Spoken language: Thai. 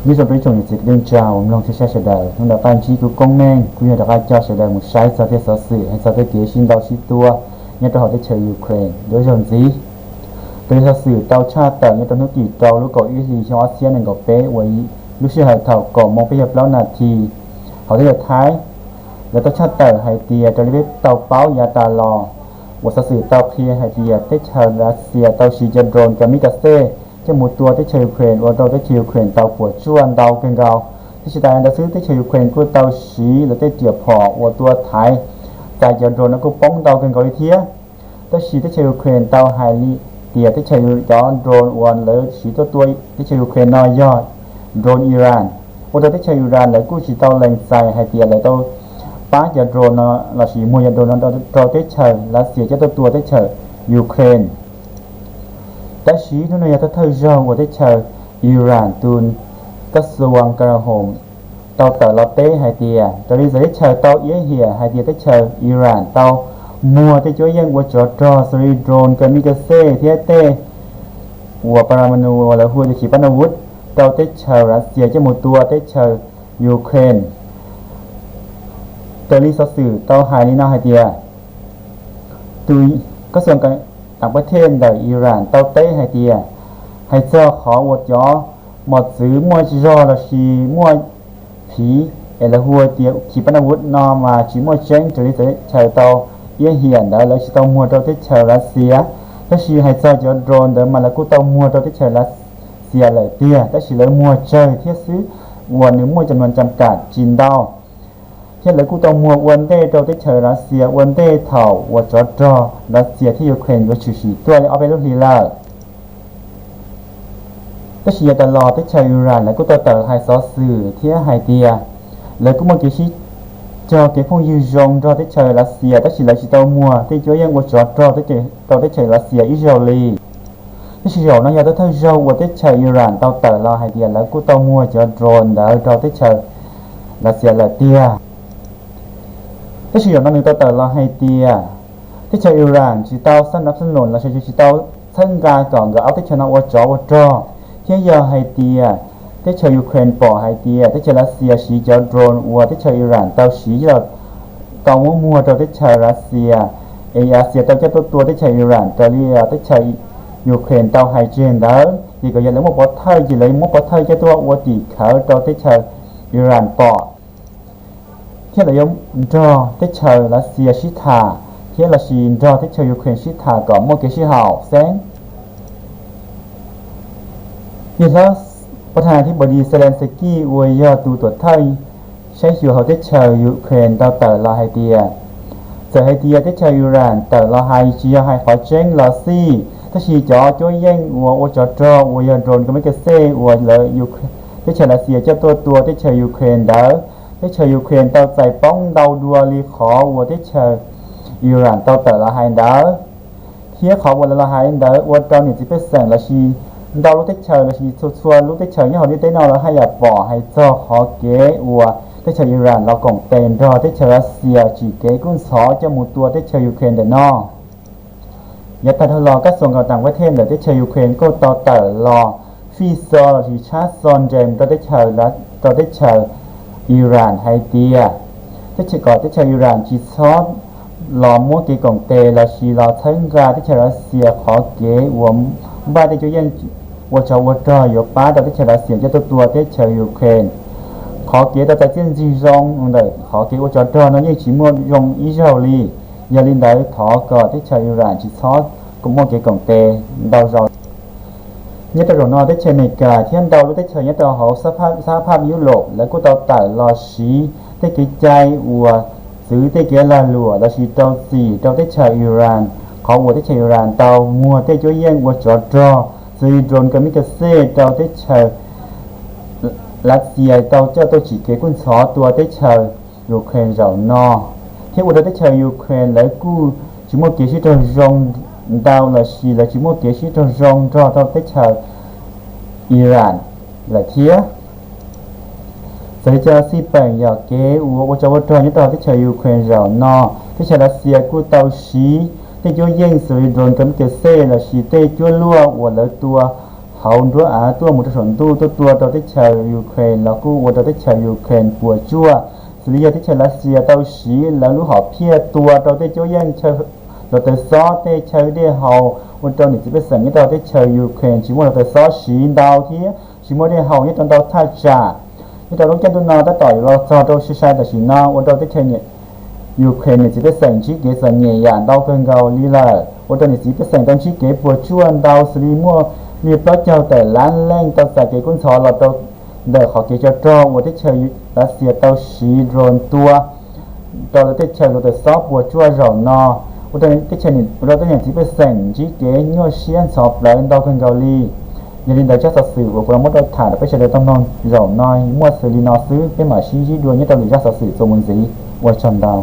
như trong đấy trong dịch đơn chào long sẽ sẽ đời nó là ban chỉ của công men cũng như là các cho sẽ đời một sai sau thế sở sự hay sau thế kế sinh đau sĩ tua như tôi hỏi tới chơi Ukraine đối rồi gì tới sở sự tàu cha tàu như tôi nói kỳ tàu lúc có ý gì cho ASEAN này có bé vậy lúc xưa hải thảo có mong bây giờ lâu là thì họ thấy là thái là tàu cha tàu hải tiề cho lấy tàu báo nhà tà lò một sở sự tàu kia hải tiề tới chờ Russia tàu xì chân drone kamikaze cho mộtตัวที่เชียร์ยูเครนว่าเราได้เชียร์ยูเครนเตาปวดชวนเตาเก่งเราที่สุดท้ายเราซื้อที่เชียร์ยูเครนก็เตาสีหรือได้เจียบพอว่าตัวท้ายใจจะโดนแล้วก็ป้องเตาเก่งเราเทียที่สีที่เชียร์ยูเครนเตาไฮลีเตียที่เชียร์ย้อนโดนวันหรือสีตัวที่เชียร์ยูเครนน้อยยอดโดนอิหร่านว่าตัวที่เชียร์อิหร่านหรือกู้สีเตาแรงใจไฮเตียหรือตัวป้าจะโดนเราสีมวยจะโดนเราที่เชียร์รัสเซียจะตัวที่เชียร์ยูเครนแต่ชีทุนยาทัศน์เจ้าว่าได้เชิญอิหร่านตูนกระทรวงกลาโหมเตาแต่เราเต้ไฮเตียตอนนี้จะได้เชิญเตาเอี้ยเหี่ยไฮเตียได้เชิญอิหร่านเตามัวที่ช่วยยังว่าจอดรอสรีโดรนกันมิกาเซ่เทียเต้วัวปรามาณูแล้วหัวจะขีปนาวุธเตาได้เชิญรัสเซียจะหมดตัวได้เชิญยูเครนตอนนี้สื่อเตาไฮลีน่าไฮเตียตุยกระทรวงการต่างประเทศโดยอิหร่านเตาเต้ไฮเตียให้เจ้าขอวดย้อหมดซื้อมวยจิโร่ละชีมวยผีเอลหัวเตียขีปนาวุธนอมาชีมวยเชงจุดที่เชยเตาเยี่ยเหียนได้แล้วชีเตามัวเตาที่เชยรัสเซียถ้าชีให้เจ้าจะโดรนเดิมมาแล้วกูเตามัวเตาที่เชยรัสเซียเลยเตี้ยถ้าชีเลยมัวเชยเทียซื้อวันหนึ่งมวยจำนวนจำกัดจีนดาวเช่นเลยกูต้องมัววันเดย์เราได้เชิญรัสเซียวันเดย์เถ่าวัดจอดรอรัสเซียที่ยูเครนวัดชูชีตัวเอาไปลูกฮีล่าก็เชียร์ตลอดได้เชิญอิหร่านแล้วกูต่อไฮซอสื่อที่ไฮเตียแล้วกูมาเกี่ยชิจอเกี่ยพงยูจงเราได้เชิญรัสเซียแต่ชีเลยชีตัวมัวที่ช่วยยังวัดจอดรอได้เจอเราได้เชิญรัสเซียอิสราเอลที่ชีเราเนี่ยต้องเท่าเราวัดได้เชิญอิหร่านต่อเราไฮเตียแล้วกูต้องมัวจอดโดรนแล้วเราได้เชิญรัสเซียเลยเตียที่ชีวิตมันหนึ่งต่อเราไฮเตียที่ชาวอิหร่านชีเต้าสนับสนุนเราใช้ชีเต้าท่านการก่อนก็เอาที่ชนะวัดจอที่ยาไฮเตียที่ชาวยูเครนปอไฮเตียที่ชาวรัสเซียชีจอโดรนวัวที่ชาวอิหร่านเต้าชีเราเต้ามัวเราที่ชาวรัสเซียเออาเซียเต้าเจ้าตัวที่ชาวอิหร่านเต้าเรียที่ชาวยูเครนเต้าไฮเจนแล้วที่ก็ยังเลยมั่วปอไทยยังเลยมั่วปอไทยเจ้าตัววัวตีเขาเต้าที่ชาวอิหร่านปอที่เรายมรอที่เชยรัสเซียชิธาที่เราชีนรอที่เชยยูเครนชิธาก่อนโมเกชิฮาวแสงยิ่งแล้วประธานาธิบดีเซเลนสกี้อวยยอตูตัวไทยใช้ชิวเขาที่เชยยูเครนต่อลาไฮเตียจะไฮเตียที่เชยยูรานต่อลาไฮชีไฮขอเจงลาซีถ้าชีจ่อช่วยแย่งวัวจอดรอวัวยโดรนก็ไม่กระเซ่วัวเลยยูที่เชยรัสเซียเจ้าตัวที่เชยยูเครนเด้อที่เชยยูเครนเตาใจป้องเดาดัวรีขอวัวที่เชยอิหร่านเตาแต่ละไฮเดอร์เที่ยขอวัวละไฮเดอร์วัวเตาหนึ่งที่เป็นแสงละชีเดาลูกที่เชยละชีชัวลูกที่เชยยี่ห้อนี้ได้นอนแล้วให้อย่าปล่อยให้เจ้าขอเก๋วัวที่เชยอิหร่านเรากงเต็นรอที่เชยรัสเซียจีเก๋กุ้งสอจะหมุตัวที่เชยยูเครนเดนอยัดทะเลาะก็ส่งกับต่างประเทศเลยที่เชยยูเครนก็ต่อแต่รอฟีซอร์ที่ชาซอนเจมต่อที่เชยรัสต่อที่เชยอิหร่านไฮเตียที่เชก่อนที่ชาวอิหร่านจีซอสลอมัวเกกงเตลาชีลอทั้งกาที่ชาวรัสเซียขอเก๋วมบ้าที่จะยังวัชวัตรอยป้าแต่ที่ชาวรัสเซียจะตัวที่ชาวยูเครนขอเก๋แต่ใจเจียนจีจงเลยขอเก๋วัชวัตรนั้นยังชิมัวยงอิสราเอลยาลินได้ขอก่อนที่ชาวอิหร่านจีซอสก็มัวเกกงเตดาวจอnhất là rồi nói tới chơi này cả thiên đầu tới chơi nhất là họ sa phápยุโรปแล้วก็ต่อแต่รอชีที่กิจใจวัวซื้อที่เกี่ยลาลัวแล้วชีเตาสี่เตาที่ชาวอิหร่านขอวัวที่ชาวอิหร่านเตามัวที่ช่วยแย่งวัวจอดรอซื้อโดรนกับมิกาเซ่เตาที่ชาวรัสเซียเตาเจ้าตัวจีเกกุนสอตัวที่ชาวยูเครนเรานอที่วัวที่ชาวยูเครนแล้วกูชิโมเกชิโตรงดาวlà xì là chỉ một cái gì trong rong cho tao tới chờ Iran là thiế sẽ cho si bằng giờ kế của cho vợ như tao tới chờ Ukraine rồi no tới chờ Russia của tao xí tới cho dân sự đồn cấm cái xe là xì tê cho lúa của lỡ tua เขาด้วยตัวมุตสนตัวเราได้เชลยูเครนแล้วก็ว่าเราได้เชลยูเครนปัวจั่วสิริยาที่เชลรัสเซียเต้าชีแล้วรู้หอบเพี้ยตัวเราได้โจย่งเชลเราได้ซ้อได้เชลได้เฮาวันเราหนึ่งจะไปสั่งที่เราได้เชลยูเครนชิมว่าเราได้ซ้อชีดาวที่ชิมว่าได้เฮาที่ตอนเราท่าจ่าที่เราต้องแก้ตัวนอต่อยเราซ้อเราชิชายแต่ชินอวันเราได้เชลเนี่ยยูเครนเนี่ยจะไปสั่งชีเกสันเนี่ยอย่างดาวเพิ่งเกาลีลาวันเราเนี่ยจะไปสั่งตอนชีเกปัวจั่วดาวสิริมัวมีพระเจ้าแต่ล้านแรงตอนใส่เกกุนซอเราต้องเดี๋ยวขอเกจจอวันที่เชยรัสเซียเต้าชีโดรนตัวตอนเราที่เชยเราแต่ซอฟบัวจั่วเรานอวันที่เชยนี่เราต้องอย่างที่ไปสั่งจีเกยัวเชียนสอบแล้วดาวเพิ่งเกาหลียันดีเดี๋ยวจะสื่อว่าเราไม่ได้ถ่ายไปเฉลยต้องนอนเราน้อยมั่วสื่อลีนอซื้อเป็นหมาชี้ดวงนี่ตอนนี้จะสื่อสมุนสีวัชชันดาว